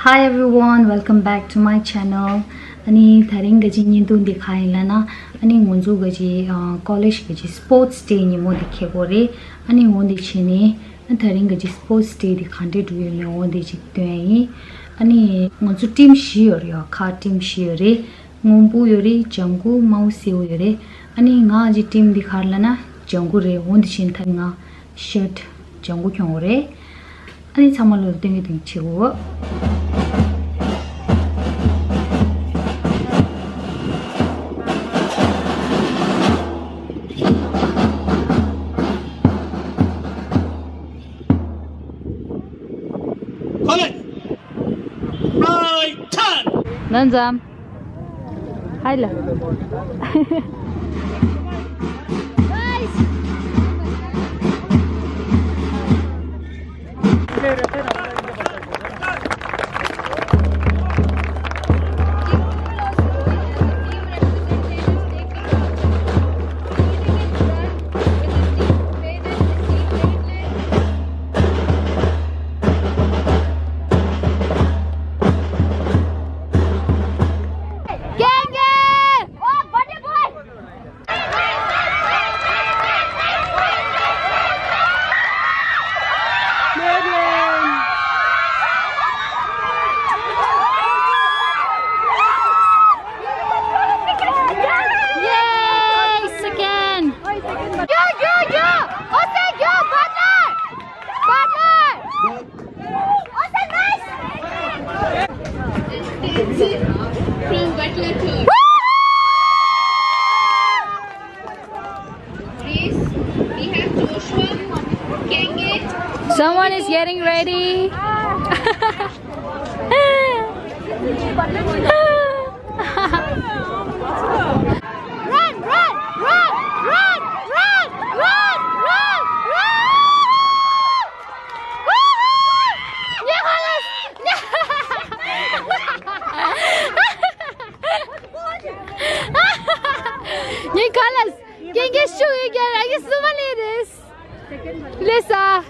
Hi everyone, welcome back to my channel. Ani tharing gaji nindun dikhai lana ani ngonju gaji college gaji sports day ni mo dikhe gore ani ngondi chini tharing gaji sports day dikhande duye le ngondi chitwe ani ngonju team share ya kha team share ngombu yori jangu mausi yore ani nga ji team dikhar lana jangu re ngondi chin thanga shirt jangu kyore ani samalo dengi ding chigo Nanzam. Hi la. Someone is getting ready. Nicholas, quem que chuga que é que suma lides? Lisa.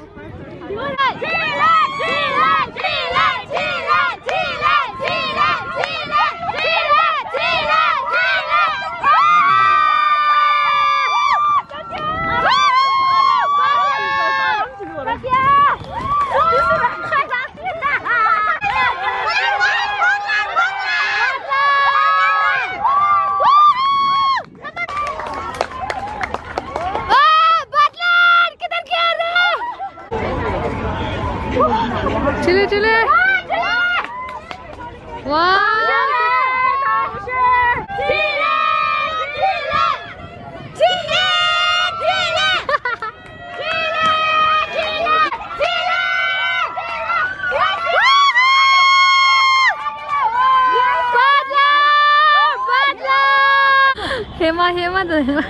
Chile, chile. Wow. Hema, hema to hema.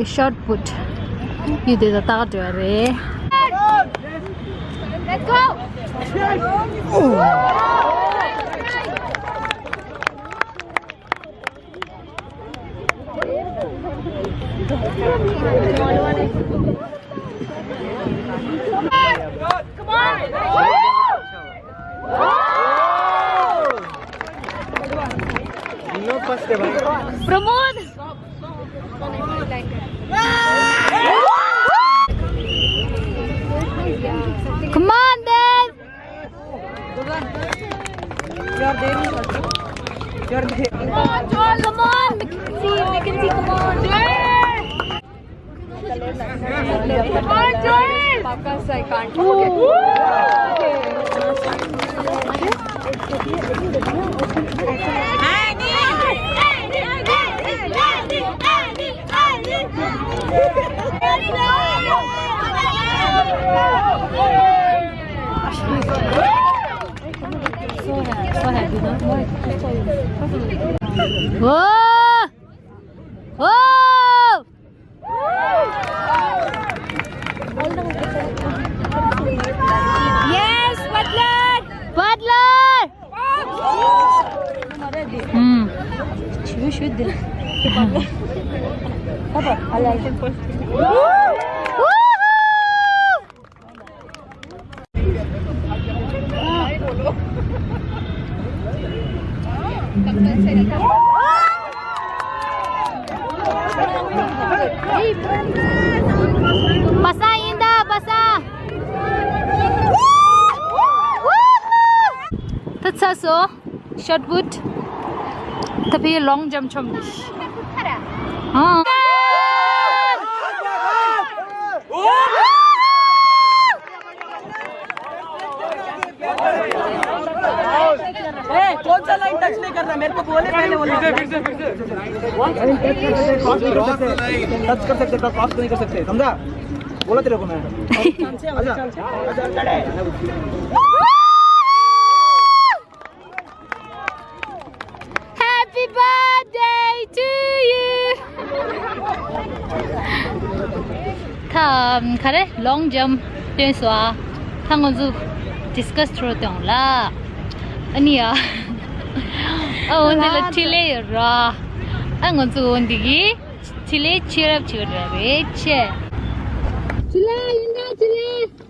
Short put. You did a doctor. Let's go. Come on. लोग first है भाई Pramod come on then यार दे नहीं यार दे come on we can see come on come on Joel Pakas, I can't. So happy, no? Whoa! Whoa! Yes, Butler! Butler! Shoot this. I like him first. Basa Indah, basa. That's also short put. Tapi long jump chom. Ah. कौन सा line touch नहीं करना मेरे को बोले पहले बोले फिर से टच कर सकते क्रॉस नहीं कर सकते समझा बोला तेरे को मैं Happy birthday to you. Tham khare long jump tuyên xóa thang con du discuss through tong la ania oh ne la chile ra ang con du ndigi chile cheer up che che chile inda chile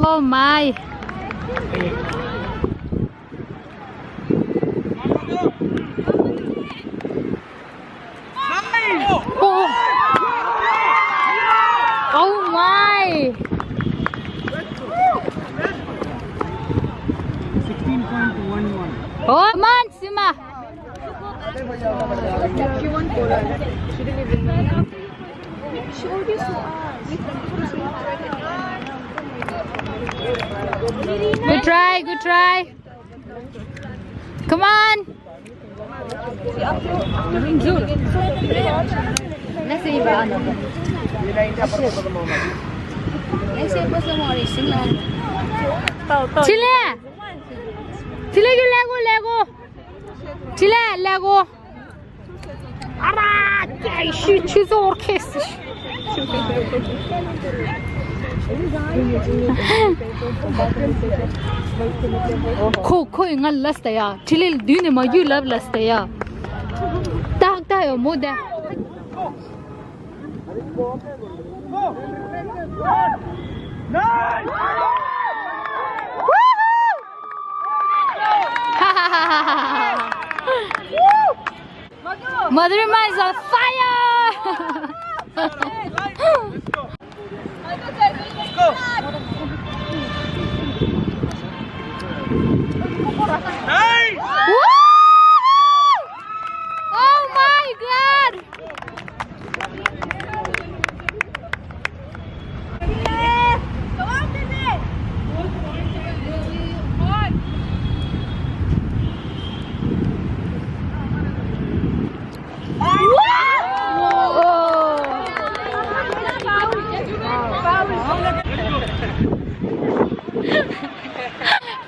oh my oh oh my 16.11 oh man Sima She won Kola. She didn't even know. She always saw good try come on let's see ba ano let's see pa sa mga racing lang chile chile you lego chile lego ara ay şu zor kes ko ngal lasta ya chile dine ma you love lasta ya tak yo moda Madhurima is on fire! Nice! Woo! Oh my God!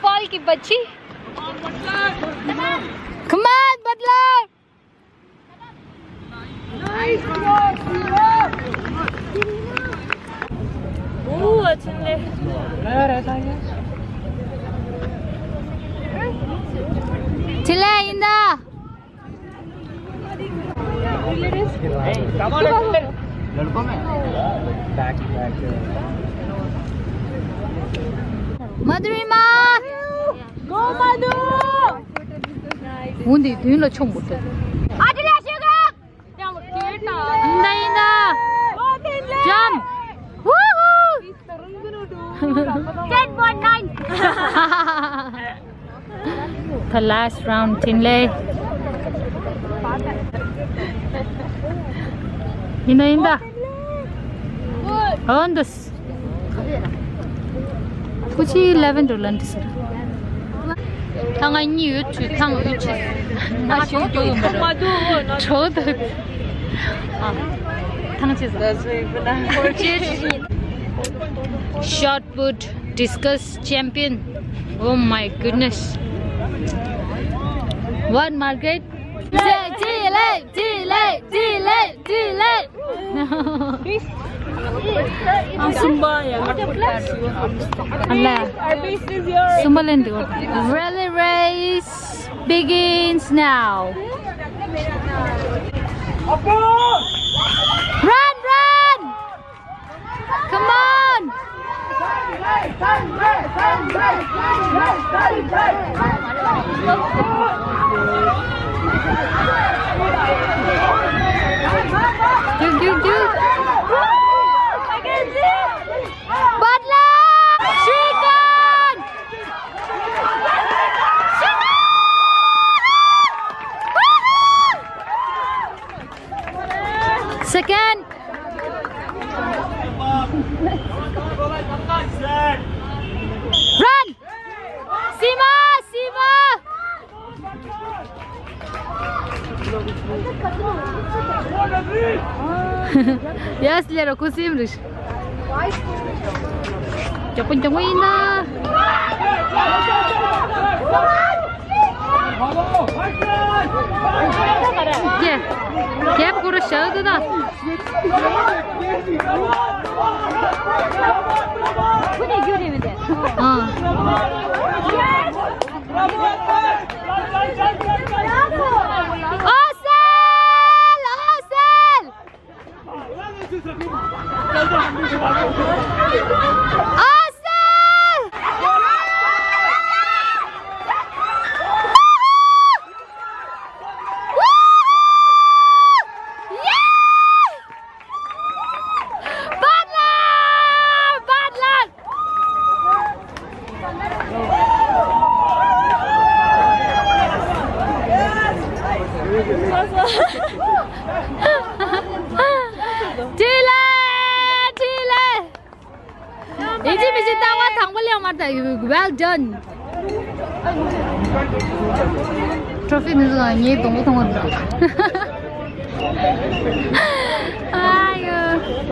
Fall की बच्ची come on Butler अच्छे चले इंदा Come on, लड़कों में back back Madhurima! Go Madhu! 뭔데 뒤로 총 못해. 아들아 지금! 야 뭐 길다. 인다. Jump! Woohoo! 10.9. The last round tinle. 인다. On this. 굳이 11 돌란데 쓰라. 당연히 유튜브 당 유튜브. 나 지금 Madhu. 저도 당치자. Shot put discus champion. Oh my goodness. What, Margaret? Delay. Allah. Sumbaland. Rally race begins now. Run! Come on! Do. Badla! Shrikant! Second. Run! Sima! Yes, Lero, kusimrish. Japun na. Yeah, pura show na. Well done. Trophy is on you.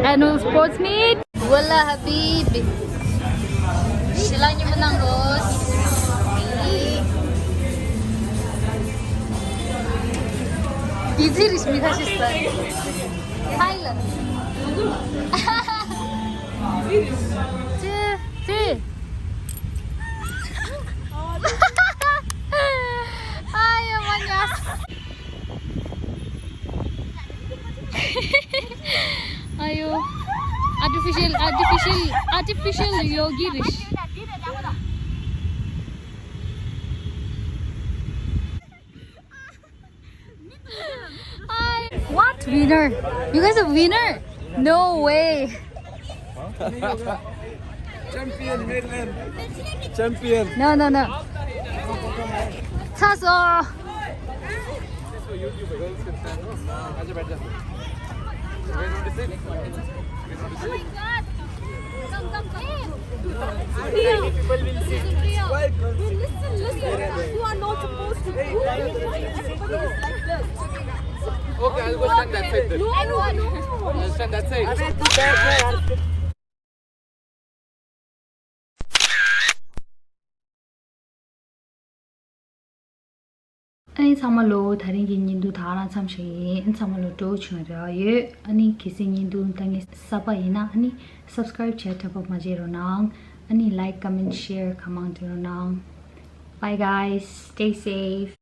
Annual sports meet. Wala Habibi. Sila niyo menang Ros. Busy resmi hasilsa. Thailand. 2, 3. Ayo manas. Ayo. Artificial yogi rish. What winner? You guys are winner? No way. Champion Maryland. Champion. No. Taso. Listen. You are not supposed to do this. Everybody is like this. Okay, I'll go stand that side then. No. I'll stand that side. Ani samalo tharing yindu thara chamshi an samalo to chura ye ani kissing yindu tangi sapa ina ani subscribe chat up majero nang ani like comment share comment nang. Bye guys, stay safe.